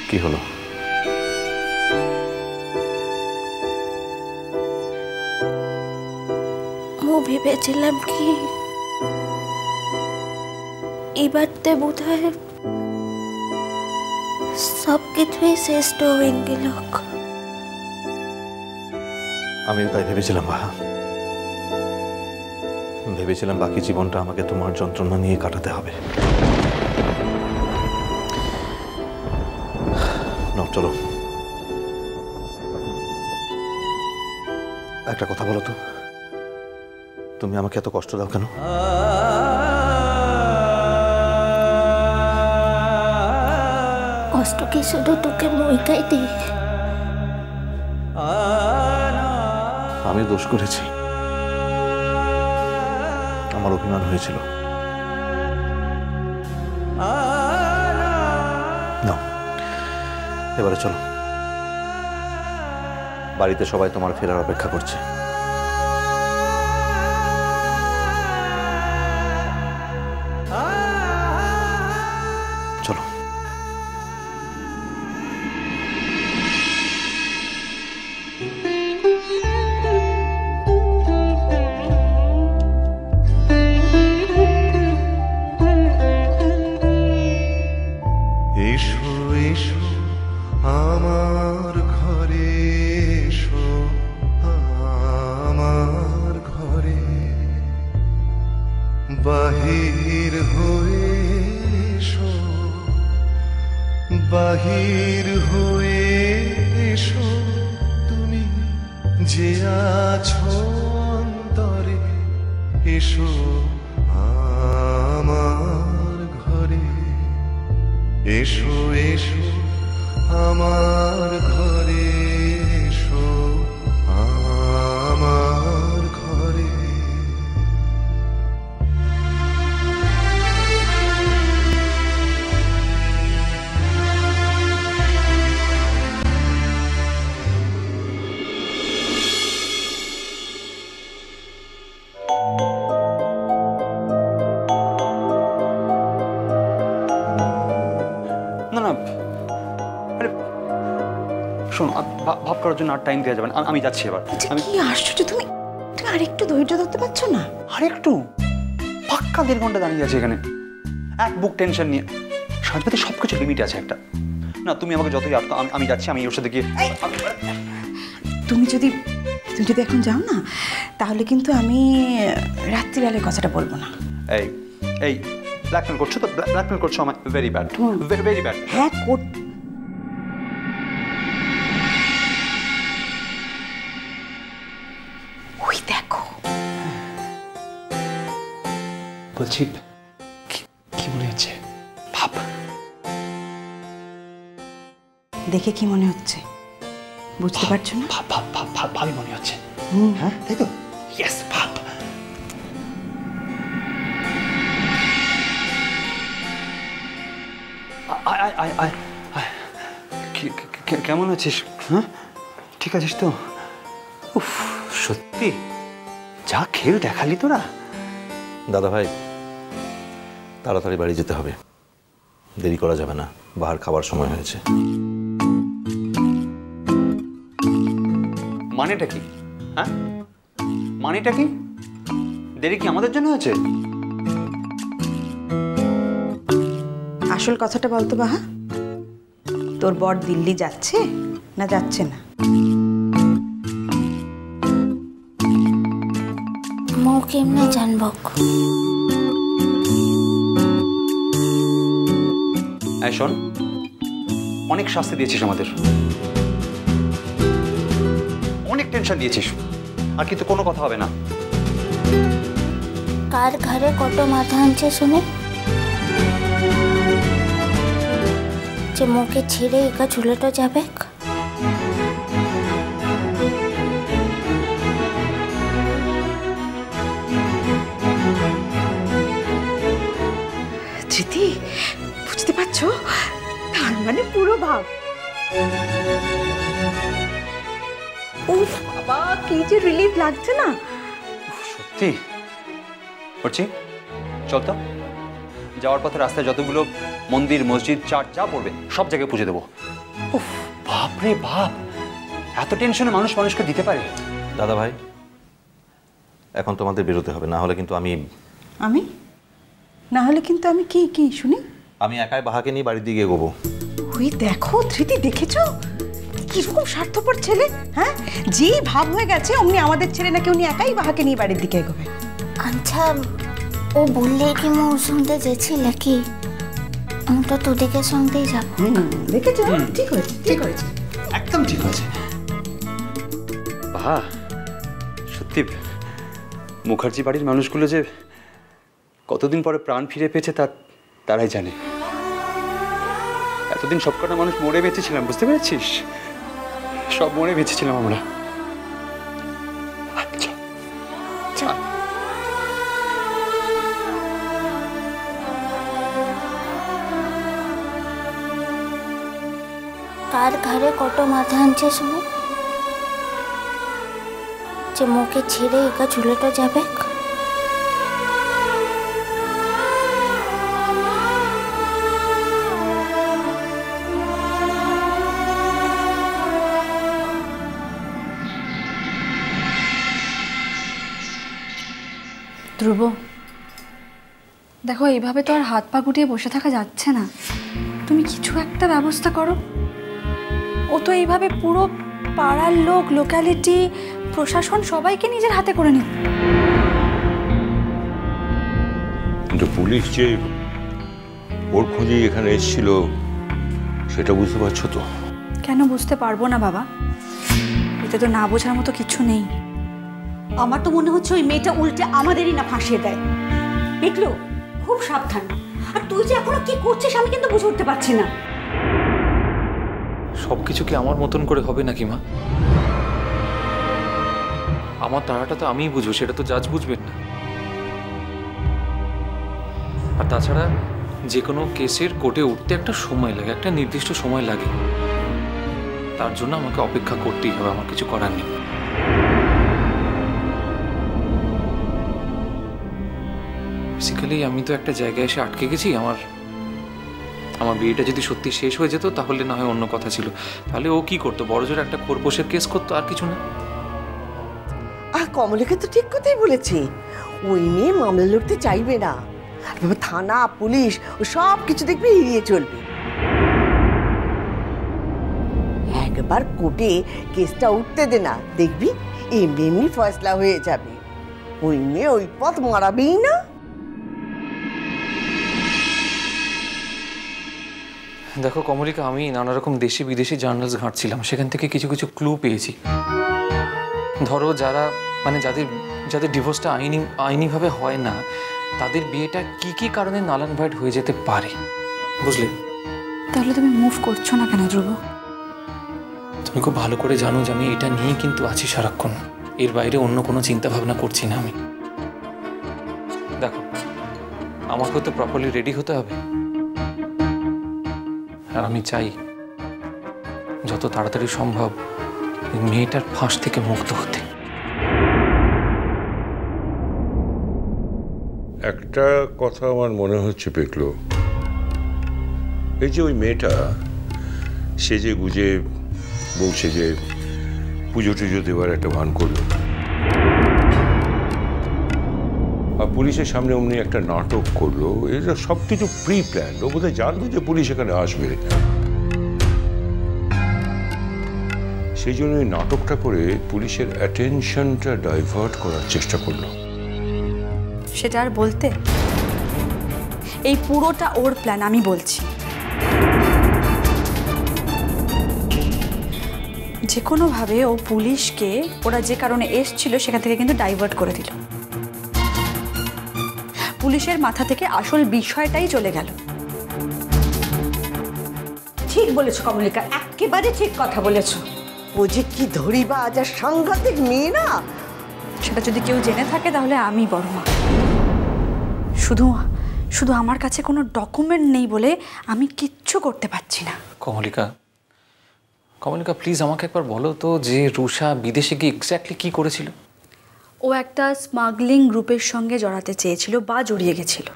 কি হলো? ভেবেছিলাম কি এবারতে বোধহয় সবকিছুই শেষ হয়ে গেল। আমিও তাই ভেবেছিলাম বাহা। ভেবেছিলাম বাকি জীবনটা আমাকে তোমার যন্ত্রণা নিয়ে কাটাতে হবে। নাও চলো, একটা কথা বলো তো, তুমি আমাকে এত কষ্ট দাও কেন? কষ্ট কি শুধু তোকে মইটাই দিই? আমি দোষ করেছি, আমার অভিমান হয়েছিল। নাও এবারে চলো, বাড়িতে সবাই তোমার ফেরার অপেক্ষা করছে। চলো। এসো এসো আমার ঘরে, এসো আমার ঘরে, বাহির হয়ে এসো, বাহির হয়ে এসো, তুমি যে আছো অন্তরে, এসো আমার ঘরে, এসো এসো আমার ঘরে, এসো আমার ঘরে। না না, আরে শোনো, ভাব করার জন্য আর টাইম দেওয়া যাবে না। আমি যাচ্ছি এবার। আমি কি আশ্চর্য, তুমি আরেকটু ধৈর্য ধরতে পারছো না? আরেকটু পাক্কা 1.5 ঘন্টা দাঁড়িয়ে আছে এখানে, এক বুক টেনশন নিয়ে। সাজবাতে সবকিছু লিমিট আছে একটা। না তুমি আমাকে যতই আটকা, আমি যাচ্ছি। আমি ওর সাথে গিয়ে তুমি যদি এখন যাও না, তাহলে কিন্তু আমি রাত্রিবেলায় কথাটা বলবো না। এই এই ব্ল্যাকমেল করছো তো? ব্ল্যাকমেল করছো আমার? Very bad, very bad. হ্যাঁ, ওই দেখো। বলছি কি মনে হচ্ছে? ভাব। দেখে কি মনে হচ্ছে বুঝতে পারছো না? ভাবই মনে হচ্ছে। হ্যাঁ তাই তো? ইয়েস, ভাব। কেমন আছিস? হ্যাঁ ঠিক আছিস তো? উফ, সত্যি যা খেল দেখালি তোরা। দাদা ভাই, তাড়াতাড়ি বাড়ি যেতে হবে, দেরি করা যাবে না, বাহার খাবার সময় হয়েছে। মানেটা কি? হ্যাঁ মানেটা কি? দেরি কি আমাদের জন্য হয়েছে? আসল কথাটা বলতো বাহা, তোর বর দিল্লি যাচ্ছে না যাচ্ছে না? মো কেমনে জানব? এই শোন, অনেক শাস্তি দিয়েছিস আমাদের, অনেক টেনশন দিয়েছিস, আর কিন্তু কোনো কথা হবে না। কার ঘরে কত মাথা আনছে শুনে, যে মুখে ছিঁড়ে একা ঝুলেটা যাবে। ধৃতি, বুঝতে পারছো? তার মানে পুরো ভাব। উফ বাবা, কি যে রিলিফ লাগছে না। সত্যি করছি, চল তো যাওয়ার পথে রাস্তায় যতগুলো মন্দির মসজিদ চার্চ যা পড়বে সব জায়গায় পুজো দেবো। উফ, বাপ রে বাপ, এত টেনশনে মানুষ মানুষকে দিতে পারে? দাদা ভাই, এখন তোমাদের বেরোতে হবে, না হলে কিন্তু আমি কি শুনি? আমি একাই বাহাকে নিয়ে বাড়ির দিকে এগোবো। ওই দেখো ধৃতি, দেখেছো কিরকম স্বার্থপর ছেলে? হ্যাঁ, যেই ভাব হয়ে গেছে অমনি আমাদের ছেলে নাকি উনি একাই বাহাকে নিয়ে বাড়ির দিকে এগোবে। আচ্ছা, ও বললে কি মো ওর সঙ্গে যেছিলে কি? আমি তো তোদেরকে সঙ্গেই যাবো। দেখেছো, ঠিক হয়েছে, একদম ঠিক আছে। বাহ, সত্যি মুখার্জি বাড়ির মানুষগুলো যে কতদিন পরে প্রাণ ফিরে পেয়েছে তারাই জানে। এতদিন সবকটা মানুষ মরে বেঁচেছিলাম, বুঝতে পেরেছিস? সব মরে বেঁচেছিলাম আমরা। আচ্ছা, কার ঘরে কত মাথা আনছে শুনে যে মুখে ছেড়ে একা ঝুলেটা যাবে। ধ্রুব, দেখো এইভাবে তো আর হাত পা গুটিয়ে বসে থাকা যাচ্ছে না। তুমি কিছু একটা ব্যবস্থা করো। ও তো এইভাবে পুরো পাড়ার লোক, লোকালিটি, প্রশাসন সবাইকে নিজের হাতে করে নিত। কিন্তু পুলিশ যে ওর খোঁজে এখানে এসেছিল সেটা বুঝতে পারছো তো? কেন বুঝতে পারবো না বাবা? এতে তো না বোঝার মতো কিছু নেই। আমার তো মনে হচ্ছে ওই মেয়েটা উল্টে আমাদেরই না ফাঁসিয়ে দেয়। দেখলো, খুব সাবধান। আর তুই যে এখনো কি করছিস আমি কিন্তু বুঝে উঠতে পারছি না। সবকিছু কি আমার মতন করে হবে নাকি মা? আমার তাড়াটা তো আমিই বুঝবো, সেটা তো জাজ বুঝবেন না। আর তাছাড়া যে কোনো কেসের কোর্টে উঠতে একটা সময় লাগে, একটা নির্দিষ্ট সময় লাগে। তার জন্য আমাকে অপেক্ষা করতেই হবে, আমার কিছু করার নেই। বেসিক্যালি আমি তো একটা জায়গায় এসে আটকে গেছি। আমার বিয়েটা যদি সত্যি শেষ হয়ে যেত তাহলে না হয় অন্য কথা ছিল। তাহলে ও কি করতো? বড়জোর একটা খোরপোশের কেস করতো, আর কিছু না। কমলিকা তো ঠিক কথাই বলেছে। ওই মেয়ে মামলা লড়তে চাইবে না। থানা, পুলিশ ও সব কিছু দেখবে এড়িয়ে চলবে। একবার কোর্টে কেসটা উঠতে দে না, দেখবি এমনি এমনি ফয়সলা হয়ে যাবে। ওই মেয়ে ওই পথ মারাবেই না। দেখো কমলিকা, আমি নানা রকম দেশি বিদেশি জার্নালস ঘাঁটছিলাম, সেখান থেকে কিছু কিছু ক্লু পেয়েছি। ধরো যাদের ডিভোর্সটা আইনিভাবে হয় না, তাদের বিয়েটা কি কারণে নাল অ্যান্ড ভয়েড হয়ে যেতে পারে, বুঝলে? তাহলে তুমি মুভ করছো না কেন ধ্রুব? তুমি খুব ভালো করে জানো যে আমি এটা নিয়েই কিন্তু আছি সারাক্ষণ। এর বাইরে অন্য কোনো চিন্তা ভাবনা করছি না আমি। দেখো, আমাকেও তো প্রপারলি রেডি হতে হবে। আর আমি চাই যত তাড়াতাড়ি সম্ভব মেয়েটার ফাঁস থেকে মুক্ত হতে। একটা কথা আমার মনে হচ্ছে পেকলো, এই যে ওই মেয়েটা সেজে গুজে বলছে যে পুজো টুজো দেওয়ার একটা ভান করলো, আর পুলিশের সামনে অমনি একটা নাটক করলো, এটা সব কিছু প্রি প্ল্যান। ও বোধহয় জানতো যে পুলিশ এখানে আসবে, সেই জন্য এই নাটকটা করে পুলিশের অ্যাটেনশনটা ডাইভার্ট করার চেষ্টা করলো। সেটা আর বলতে, এই পুরোটা ওর প্ল্যান, আমি বলছি। যে কোনোভাবে ও পুলিশকে ওরা যে কারণে এসছিল সেখান থেকে কিন্তু ডাইভার্ট করে দিল। পুলিশের মাথা থেকে আসল বিষয়টাই চলে গেল। ঠিক বলেছো কমলিকা, একেবারে ঠিক কথা বলেছো। ও যে কি ধরিবা, আজ আর সাংঘাতিক মেয়ে না। সেটা যদি কেউ জেনে থাকে তাহলে আমি বড় মা। শুধু আমার কাছে কোনো ডকুমেন্ট নেই বলে আমি কিচ্ছু করতে পারছি না। কমলিকা প্লিজ আমাকে একবার বলো তো যে রুষা বিদেশে গিয়ে এক্স্যাক্টলি কি করেছিল? ও একটা স্মাগলিং গ্রুপের সঙ্গে জড়াতে চেয়েছিল বা জড়িয়ে গেছিল।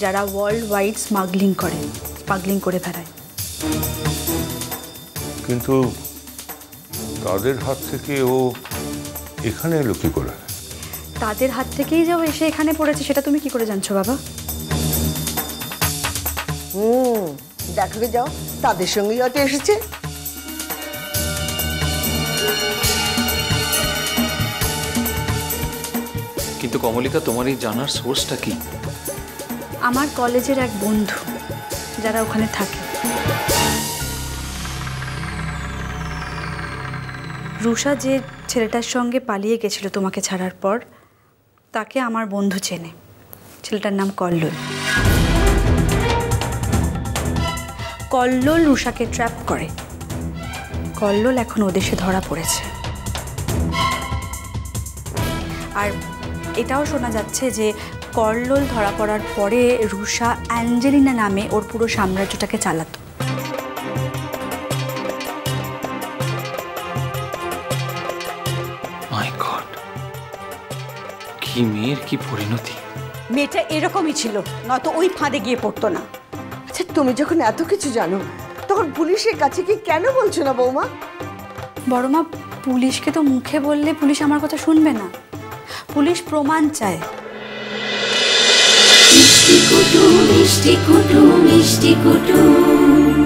যারা ওয়ার্ল্ড ওয়াইড স্মাগলিং করে বেড়ায়। কিন্তু তাদের হাত থেকে ও এখানে এলো কি করে? তাদের হাত থেকেই যাও এসে এখানে পড়েছে, সেটা তুমি কি করে জানছো বাবা? দেখো যাও, তাদের সঙ্গেই হয়তো এসেছে। কিন্তু কমলিকা, তোমার এই জানার সোর্সটা কি? আমার কলেজের এক বন্ধু যারা ওখানে থাকে। রুষা যে ছেলেটার সঙ্গে পালিয়ে গেছিল তোমাকে ছাড়ার পর, তাকে আমার বন্ধু চেনে। ছেলেটার নাম কল্লোল। কল্লোল রুষাকে ট্র্যাপ করে। কল্লোল এখন ওদেশে ধরা পড়েছে। আর এটাও শোনা যাচ্ছে যে কল্লোল ধরা পড়ার পরে রুষা অ্যাঞ্জেলিনা নামে ওর পুরো সাম্রাজ্যটাকে চালাতো। মাই গড, কি মেয়ের কি পরিণতি! মেয়েটা এরকমই ছিল, নয়তো ওই ফাঁদে গিয়ে পড়তো না। আচ্ছা, তুমি যখন এত কিছু জানো তখন পুলিশের কাছে কি কেন বলছো না বৌমা? বড়মা, পুলিশকে তো মুখে বললে পুলিশ আমার কথা শুনবে না। পুলিশ প্রমাণ চায়। মিষ্টি কুটুম মিষ্টি কুটুম মিষ্টি কুটুম।